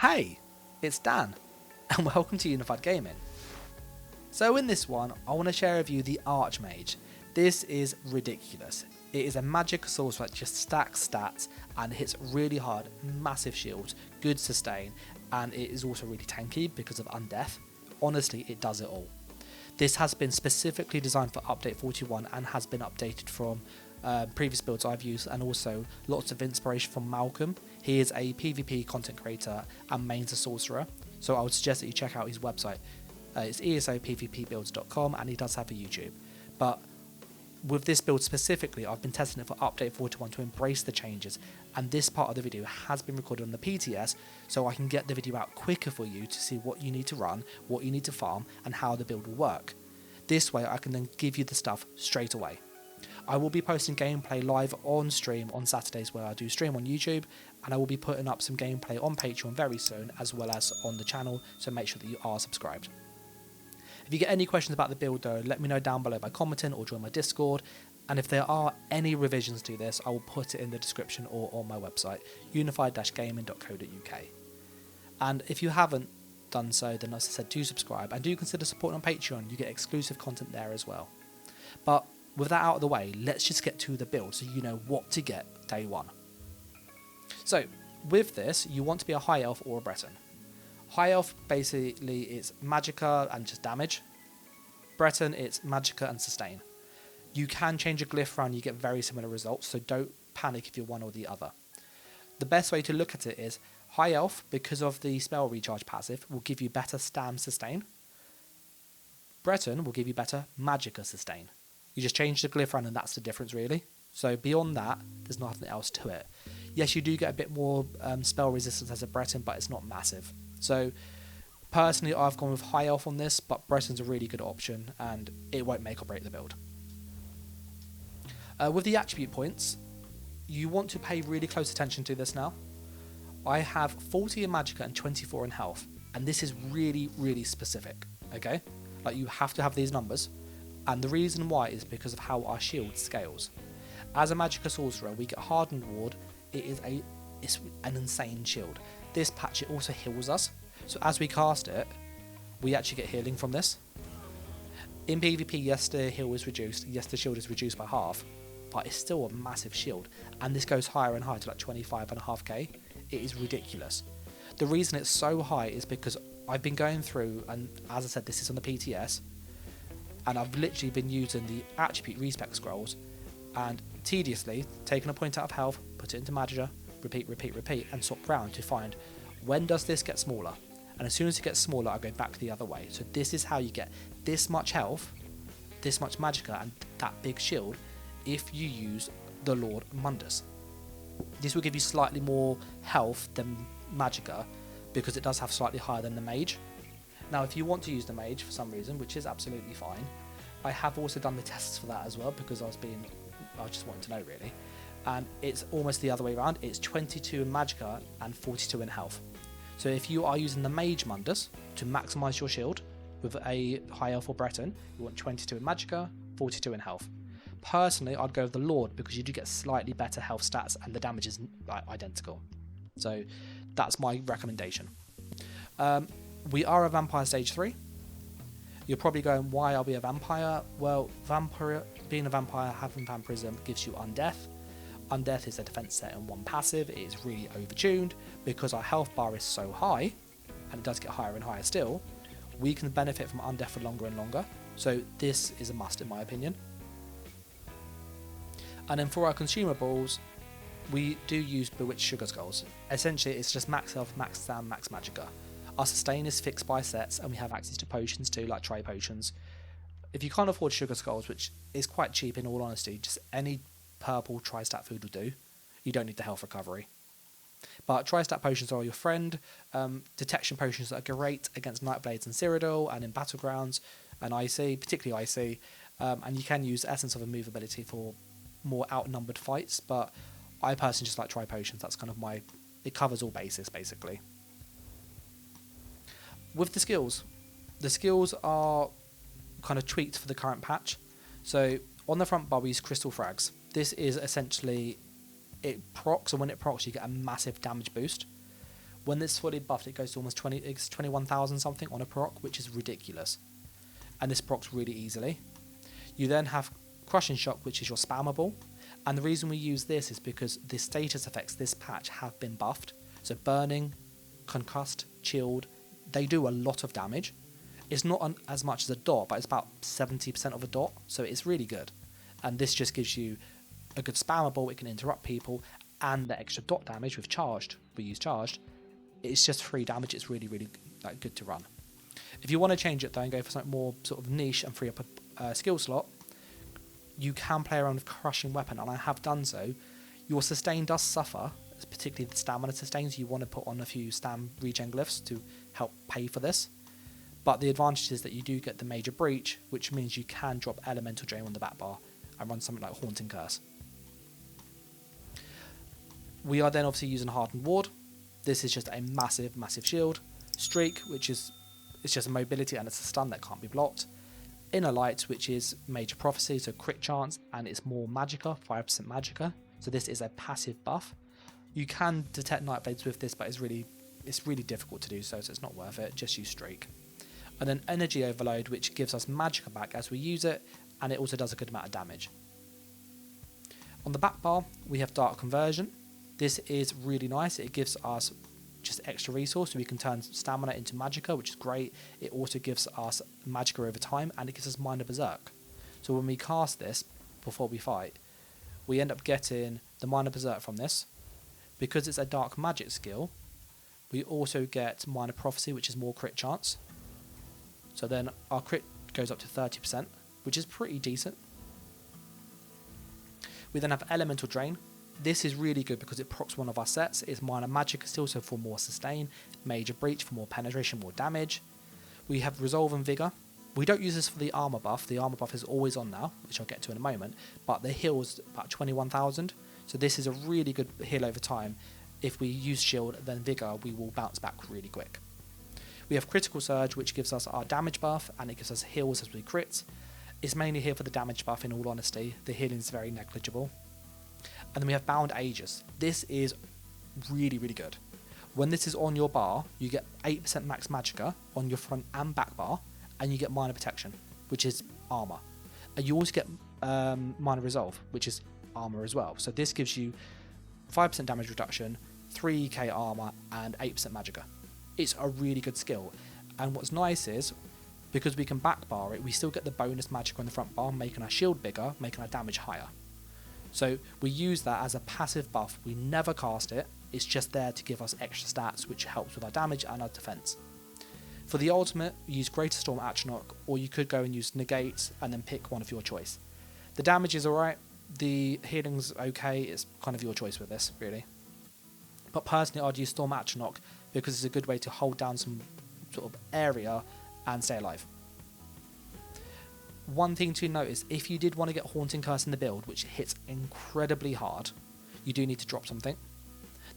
Hey, it's Dan, and welcome to Unified Gaming. So in this one, I want to share with you the Archmage. This is ridiculous. It is a magic sorcerer that just stacks stats and hits really hard, massive shields, good sustain, and it is also really tanky because of undeath. Honestly, it does it all. This has been specifically designed for update 41 and has been updated from previous builds I've used, and also lots of inspiration from Malcolm. He is a PvP content creator and mains a sorcerer, so I would suggest that you check out his website. It's esopvpbuilds.com, and he does have a YouTube. But with this build specifically, I've been testing it for update 41 to embrace the changes, and this part of the video has been recorded on the PTS, so I can get the video out quicker for you to see what you need to run, what you need to farm, and how the build will work. This way I can then give you the stuff straight away. I will be posting gameplay live on stream on Saturdays, where I do stream on YouTube, and I will be putting up some gameplay on Patreon very soon, as well as on the channel, so make sure that you are subscribed. If you get any questions about the build though, let me know down below by commenting or join my Discord, and if there are any revisions to this, I will put it in the description or on my website, unified-gaming.co.uk. And if you haven't done so, then as I said, do subscribe, and do consider supporting on Patreon. You get exclusive content there as well. But with that out of the way, let's just get to the build so you know what to get day one. So with this, you want to be a high elf or a Breton. High elf basically is magicka and just damage. Breton, it's magicka and sustain. You can change a glyph around, you get very similar results, so don't panic if you're one or the other. The best way to look at it is high elf, because of the spell recharge passive, will give you better stam sustain. Breton will give you better magicka sustain. You just change the glyph around and that's the difference really. So beyond that, there's nothing else to it. Yes, you do get a bit more spell resistance as a Breton, but it's not massive. So personally, I've gone with high elf on this, but Breton's a really good option and it won't make or break the build. With the attribute points, you want to pay really close attention to this now. I have 40 in magicka and 24 in health, and this is really, really specific, okay? Like, you have to have these numbers, and the reason why is because of how our shield scales. As a magicka sorcerer, we get hardened ward. It's an insane shield. This patch, it also heals us, so as we cast it, we actually get healing from this. In PvP, yes, the heal is reduced, yes, the shield is reduced by half, but it's still a massive shield, and this goes higher and higher to like 25.5k. It is ridiculous. The reason it's so high is because I've been going through, and as I said, this is on the PTS, and I've literally been using the attribute respec scrolls and tediously taking a point out of health, put it into magicka, repeat, and swap round to find when does this get smaller. And as soon as it gets smaller, I go back the other way. So this is how you get this much health, this much magicka, and that big shield if you use the Lord Mundus. This will give you slightly more health than magicka because it does have slightly higher than the mage. Now if you want to use the mage for some reason, which is absolutely fine, I have also done the tests for that as well because I just wanted to know really, and it's almost the other way around. It's 22 in magicka and 42 in health. So if you are using the mage mundus to maximise your shield with a high elf or Breton, you want 22 in magicka, 42 in health. Personally, I'd go with the Lord because you do get slightly better health stats and the damage is identical. So that's my recommendation. We are a vampire stage 3. You're probably going, why are we a vampire? Well, being a vampire, having vampirism gives you undeath. Undeath is a defense set in one passive. It is really overtuned because our health bar is so high, and it does get higher and higher still. We can benefit from undeath for longer and longer. So this is a must in my opinion. And then for our consumables, we do use Bewitched Sugar Skulls. Essentially, it's just max health, max stam, max magicka. Our sustain is fixed by sets, and we have access to potions too, like tri-potions. If you can't afford Sugar Skulls, which is quite cheap in all honesty, just any purple tri-stat food will do. You don't need the health recovery. But tri-stat potions are your friend. Detection potions are great against Nightblades and Cyrodiil, and in Battlegrounds and IC, particularly IC. And you can use Essence of Immovability for more outnumbered fights, but I personally just like tri-potions. That's kind of it covers all bases basically. With the skills are kind of tweaked for the current patch. So on the front bar we use Crystal Frags. This is essentially, it procs, and when it procs you get a massive damage boost. When it's fully buffed, it goes to almost 21,000 something on a proc, which is ridiculous. And this procs really easily. You then have Crushing Shock, which is your spammable. And the reason we use this is because the status effects this patch have been buffed. So burning, concussed, chilled, they do a lot of damage. It's not as much as a dot, but it's about 70% of a dot, so it's really good. And this just gives you a good spammable, it can interrupt people, and the extra dot damage with charged, we use charged, it's just free damage, it's really, really good to run. If you want to change it though and go for something more sort of niche and free up a skill slot, you can play around with Crushing Weapon, and I have done so. Your sustain does suffer, particularly the stamina sustains. You want to put on a few stam regen glyphs to help pay for this. But the advantage is that you do get the Major Breach, which means you can drop Elemental Drain on the back bar and run something like Haunting Curse. We are then obviously using Hardened Ward. This is just a massive, massive shield. Streak, which is it's just a mobility and it's a stun that can't be blocked. Inner Light, which is Major Prophecy, so crit chance, and it's more magicka, 5% magicka. So this is a passive buff. You can detect Nightblades with this, but it's really difficult to do so it's not worth it. Just use Streak. And then Energy Overload, which gives us magicka back as we use it, and it also does a good amount of damage. On the back bar, we have Dark Conversion. This is really nice. It gives us just extra resource, so we can turn stamina into magicka, which is great. It also gives us magicka over time, and it gives us Minor Berserk. So when we cast this before we fight, we end up getting the Minor Berserk from this. Because it's a dark magic skill, we also get Minor Prophecy, which is more crit chance. So then our crit goes up to 30%, which is pretty decent. We then have Elemental Drain. This is really good because it procs one of our sets. It's Minor Magic still, so for more sustain. Major Breach for more penetration, more damage. We have Resolve and Vigor. We don't use this for the armor buff. The armor buff is always on now, which I'll get to in a moment. But the heal's about 21,000. So this is a really good heal over time. If we use Shield, then Vigor, we will bounce back really quick. We have Critical Surge, which gives us our damage buff, and it gives us heals as we crit. It's mainly here for the damage buff, in all honesty. The healing is very negligible. And then we have Bound Aegis. This is really, really good. When this is on your bar, you get 8% max magicka on your front and back bar, and you get Minor Protection, which is armor. And you also get Minor Resolve, which is armor as well. So this gives you 5% damage reduction, 3k armor, and 8% magicka. It's a really good skill. And what's nice is, because we can back bar it, we still get the bonus magicka on the front bar, making our shield bigger, making our damage higher. So we use that as a passive buff. We never cast it. It's just there to give us extra stats, which helps with our damage and our defense. For the ultimate, you use Greater Storm Atronach, or you could go and use Negate and then pick one of your choice. The damage is alright. The healing's okay. It's kind of your choice with this, really. But personally, I'd use Storm Atronach because it's a good way to hold down some sort of area and stay alive. One thing to note is, if you did want to get Haunting Curse in the build, which hits incredibly hard, you do need to drop something.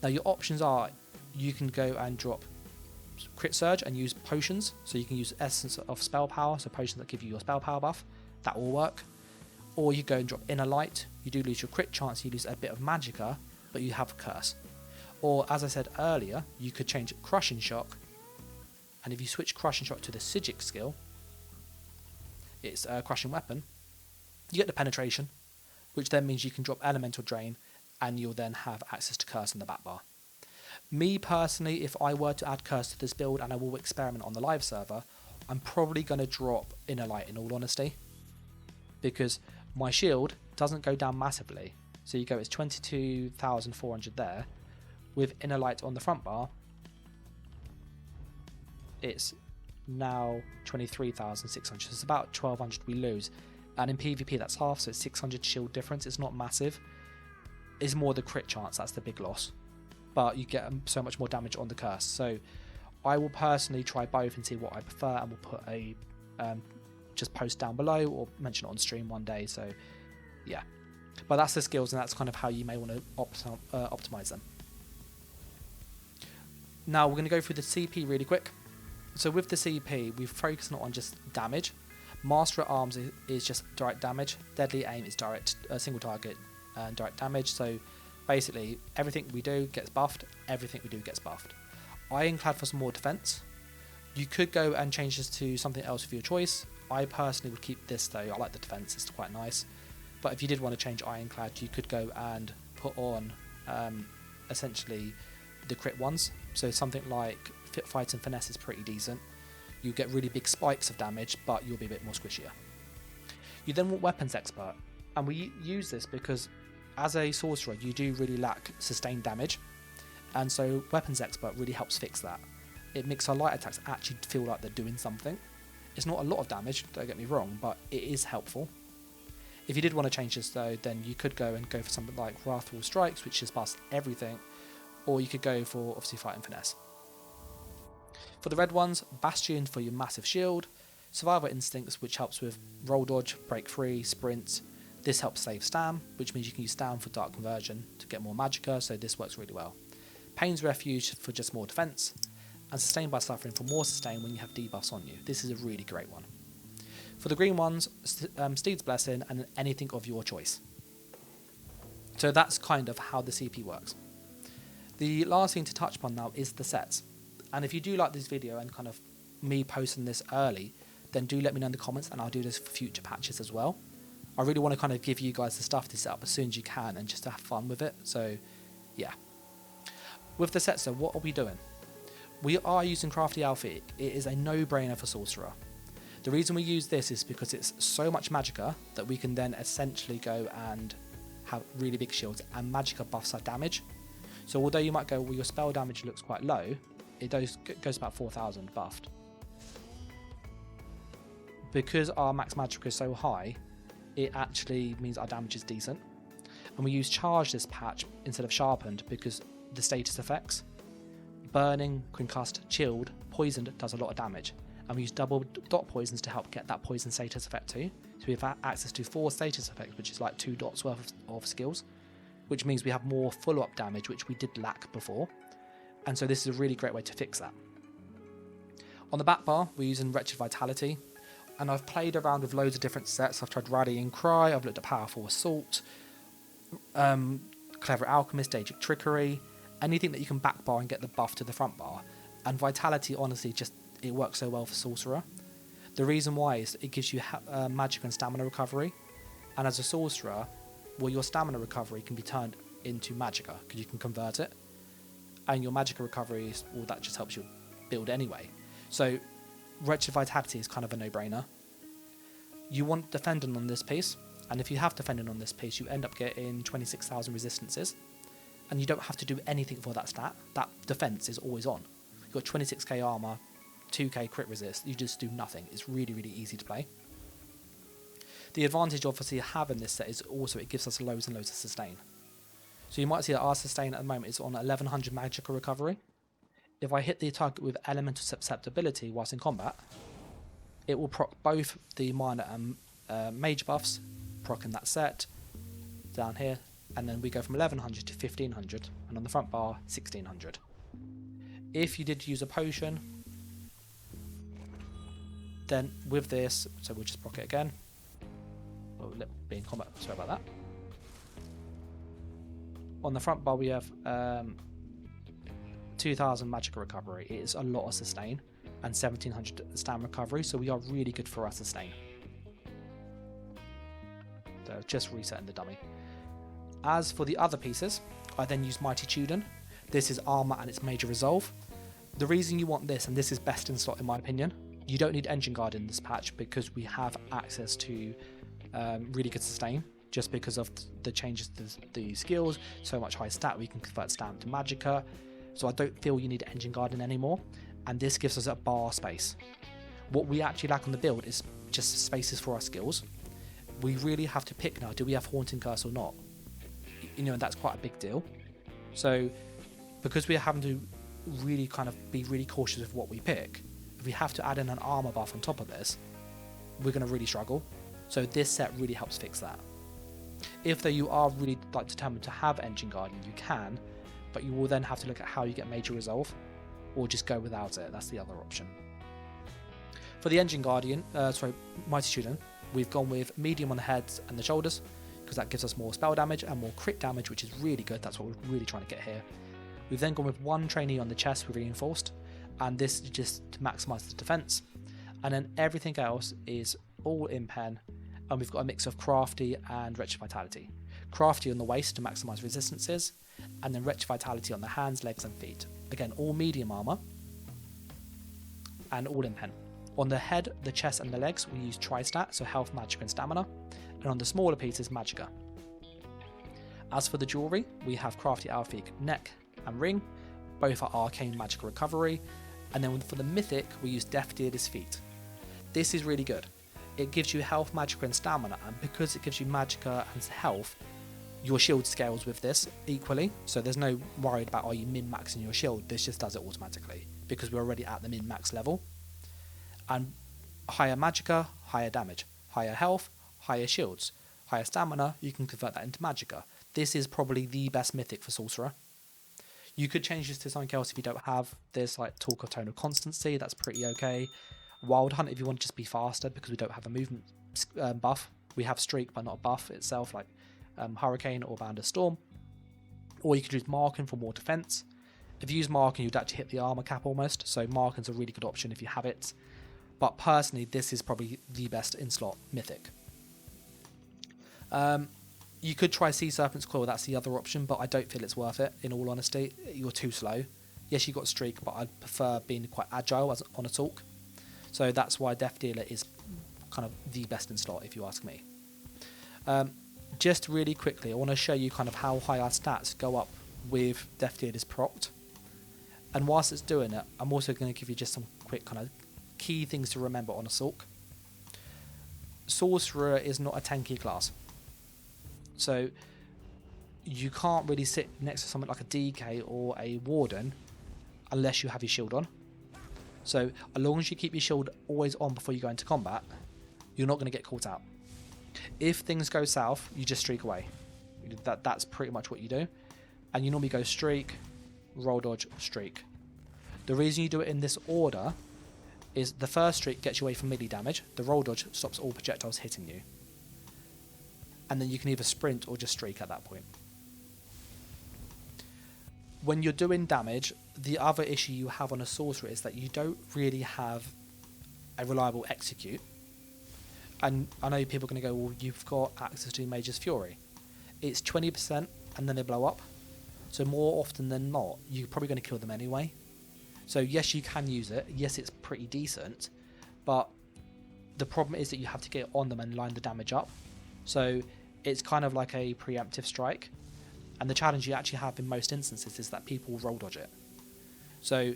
Now your options are, you can go and drop Crit Surge and use potions, so you can use Essence of Spell Power, so potions that give you your spell power buff, that will work. Or you go and drop Inner Light, you do lose your crit chance, you lose a bit of magicka, but you have a curse. Or, as I said earlier, you could change Crushing Shock, and if you switch Crushing Shock to the Psijic skill, it's a Crushing Weapon, you get the penetration, which then means you can drop Elemental Drain, and you'll then have access to Curse in the back bar. Me personally, if I were to add Curse to this build, and I will experiment on the live server, I'm probably going to drop Inner Light, in all honesty, because my shield doesn't go down massively. So you go, it's 22,400 there. With Inner Light on the front bar, it's now 23,600. So it's about 1,200 we lose. And in PvP, that's half, so it's 600 shield difference. It's not massive. It's more the crit chance, that's the big loss. But you get so much more damage on the curse. So I will personally try both and see what I prefer, and we'll put a just post down below or mention it on stream one day. So yeah, but that's the skills, and that's kind of how you may want to optimize them. Now we're going to go through the CP really quick. So with the CP, we've focused not on just damage. Master at Arms is just direct damage. Deadly Aim is direct single target and direct damage. So basically everything we do gets buffed, everything we do gets buffed. Ironclad for some more defense. You could go and change this to something else of your choice. I personally would keep this though. I like the defense, it's quite nice. But if you did want to change Ironclad, you could go and put on essentially the crit ones. So something like Fit Fight and Finesse is pretty decent. You get really big spikes of damage, but you'll be a bit more squishier. You then want Weapons Expert, and we use this because as a sorcerer you do really lack sustained damage, and so Weapons Expert really helps fix that. It makes our light attacks actually feel like they're doing something. It's not a lot of damage, don't get me wrong, but it is helpful. If you did want to change this though, then you could go for something like Wrathful Strikes, which is past everything, or you could go for obviously Fight and Finesse. For the red ones, Bastion for your massive shield, Survival Instincts, which helps with roll dodge, break free, sprint. This helps save stam, which means you can use stam for Dark Conversion to get more magicka, so this works really well. Pain's Refuge for just more defense, and Sustained by Suffering for more sustain when you have debuffs on you. This is a really great one. For the green ones, Steed's Blessing and anything of your choice. So that's kind of how the CP works. The last thing to touch upon now is the sets. And if you do like this video and kind of me posting this early, then do let me know in the comments and I'll do this for future patches as well. I really want to kind of give you guys the stuff to set up as soon as you can and just to have fun with it. So yeah. With the sets though, what are we doing? We are using Crafty Outfit. It is a no-brainer for Sorcerer. The reason we use this is because it's so much magicka that we can then essentially go and have really big shields, and magicka buffs our damage. So although you might go, well, your spell damage looks quite low, it goes about 4,000 buffed. Because our max magicka is so high, it actually means our damage is decent. And we use Charge this patch instead of Sharpened because the status effects. Burning, Concussed, Chilled, Poisoned does a lot of damage. And we use double dot poisons to help get that poison status effect too. So we have access to 4 status effects, which is like 2 dots worth of skills, which means we have more follow-up damage, which we did lack before. And so this is a really great way to fix that. On the back bar, we're using Wretched Vitality, and I've played around with loads of different sets. I've tried Rallying Cry, I've looked at Powerful Assault, Clever Alchemist, Daedric Trickery, anything that you can back bar and get the buff to the front bar. And Vitality, honestly, it works so well for Sorcerer. The reason why is it gives you magic and stamina recovery, and as a Sorcerer, well, your stamina recovery can be turned into magicka because you can convert it, and your magicka recovery well, that just helps you build anyway. So Wretched Vitality is kind of a no-brainer. You want Defending on this piece, and if you have Defending on this piece, you end up getting 26,000 resistances, and you don't have to do anything for that stat. That defense is always on. You've got 26k armor, 2k crit resist, you just do nothing. It's really, really easy to play. The advantage obviously having this set is also it gives us loads and loads of sustain. So you might see that our sustain at the moment is on 1100 magicka recovery. If I hit the target with elemental susceptibility whilst in combat, it will proc both the minor and mage buffs, proc in that set, down here, and then we go from 1100 to 1500, and on the front bar, 1600. If you did use a potion, then with this, so we'll just proc it again. Oh, let be in combat, sorry about that. On the front bar we have 2000 magicka recovery. It is a lot of sustain, and 1700 stam recovery, so we are really good for our sustain. So just resetting the dummy. As for the other pieces, I then use Mighty Tudun. This is armor and it's major resolve. The reason you want this, and this is best in slot in my opinion, you don't need Engine Guard in this patch because we have access to really good sustain, just because of the changes to the skills, so much high stat, we can convert stam to magicka, so I don't feel you need Engine Guard in anymore, and this gives us a bar space. What we actually lack on the build is just spaces for our skills. We really have to pick now, do we have Haunting Curse or not? You know, and that's quite a big deal. So, because we're having to really kind of be really cautious with what we pick, if we have to add in an armor buff on top of this, we're going to really struggle. So this set really helps fix that. If though you are really determined to have Engine Guardian, you can, but you will then have to look at how you get Major Resolve, or just go without it. That's the other option. For the Engine Guardian, Mighty Tudun, we've gone with medium on the heads and the shoulders, because that gives us more spell damage and more crit damage, which is really good. That's what we're really trying to get here. We've then gone with 1 trainee on the chest with reinforced, and this is just to maximise the defence. And then everything else is all in pen, and we've got a mix of crafty and wretched vitality. Crafty on the waist to maximise resistances, and then wretched vitality on the hands, legs and feet. Again, all medium armour, and all in pen. On the head, the chest and the legs, we use tri-stat, so health, magic and stamina, and on the smaller pieces, magicka. As for the jewellery, we have crafty alphic neck and ring, both are arcane magic recovery, and then for the mythic, we use Death Dealer's feet. This is really good. It gives you health, magicka and stamina, and because it gives you magicka and health, your shield scales with this equally, so there's no worried about are you min-maxing your shield, this just does it automatically, because we're already at the min-max level. And higher magicka, higher damage, higher health, higher shields, higher stamina, you can convert that into magicka. This is probably the best mythic for sorcerer. You could change this to something else if you don't have this, like Talk of Tone of Constancy, that's pretty okay. Wild Hunt if you want to just be faster, because we don't have a movement buff. We have Streak but not a buff itself, like Hurricane or Band of Storm. Or you could use Marken for more defense. If you use Marken, you'd actually hit the armor cap almost, so Marken's a really good option if you have it. But personally, this is probably the best in-slot mythic. You could try Sea Serpent's Coil, that's the other option, but I don't feel it's worth it, in all honesty. You're too slow. Yes, you got Streak, but I'd prefer being quite agile as on a talk. So that's why Death Dealer is kind of the best in slot, if you ask me. Just really quickly, I want to show you kind of how high our stats go up with Death Dealer's procced. And whilst it's doing it, I'm also going to give you just some quick kind of key things to remember on Assault. Sorcerer is not a tanky class. So you can't really sit next to something like a DK or a Warden unless you have your shield on. So as long as you keep your shield always on before you go into combat, you're not going to get caught out. If things go south, you just streak away. That's pretty much what you do. And you normally go streak, roll dodge, streak. The reason you do it in this order is the first streak gets you away from melee damage, the roll dodge stops all projectiles hitting you. And then you can either sprint or just streak at that point. When you're doing damage, the other issue you have on a sorcerer is that you don't really have a reliable execute. And I know people are going to go, well, you've got access to Mage's Fury. It's 20% and then they blow up. So more often than not, you're probably going to kill them anyway. So yes, you can use it. Yes, it's pretty decent. But the problem is that you have to get on them and line the damage up. So it's kind of like a preemptive strike. And the challenge you actually have in most instances is that people roll dodge it. So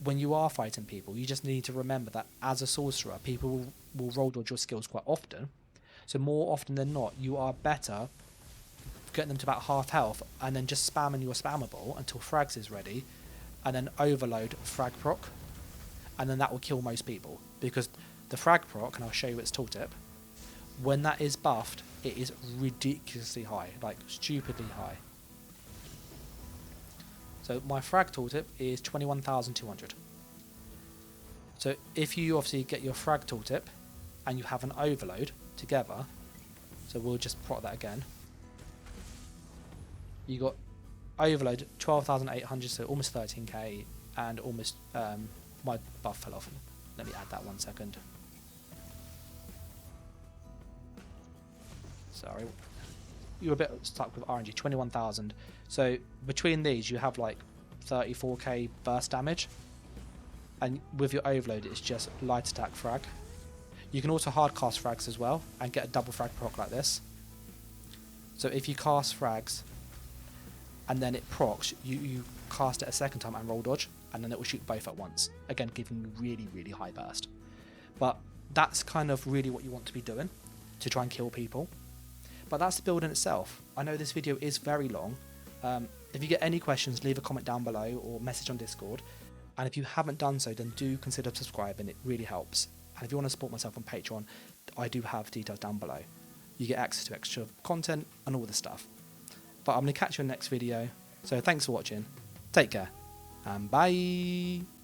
when you are fighting people, you just need to remember that as a sorcerer, people will roll dodge your skills quite often. So more often than not, you are better getting them to about half health and then just spamming your spammable until frags is ready, and then overload frag proc, and then that will kill most people, because the frag proc, and I'll show you its tooltip, when that is buffed, it is ridiculously high, like stupidly high. So my frag tooltip is 21,200. So if you obviously get your frag tooltip and you have an overload together, so we'll just plot that again. You got overload 12,800, so almost 13k, and almost my buff fell off. Let me add that 1 second. Sorry, you were a bit stuck with RNG. 21,000. So between these, you have like 34k burst damage, and with your overload, it's just light attack frag. You can also hard cast frags as well and get a double frag proc like this. So if you cast frags and then it procs, you cast it a second time and roll dodge, and then it will shoot both at once, again giving you really, really high burst. But that's kind of really what you want to be doing to try and kill people. But that's the build in itself. I know this video is very long. If you get any questions, leave a comment down below or message on Discord. And if you haven't done so, then do consider subscribing, it really helps. And if you want to support myself on Patreon, I do have details down below. You get access to extra content and all this stuff. But I'm going to catch you in the next video. So thanks for watching, take care, and bye!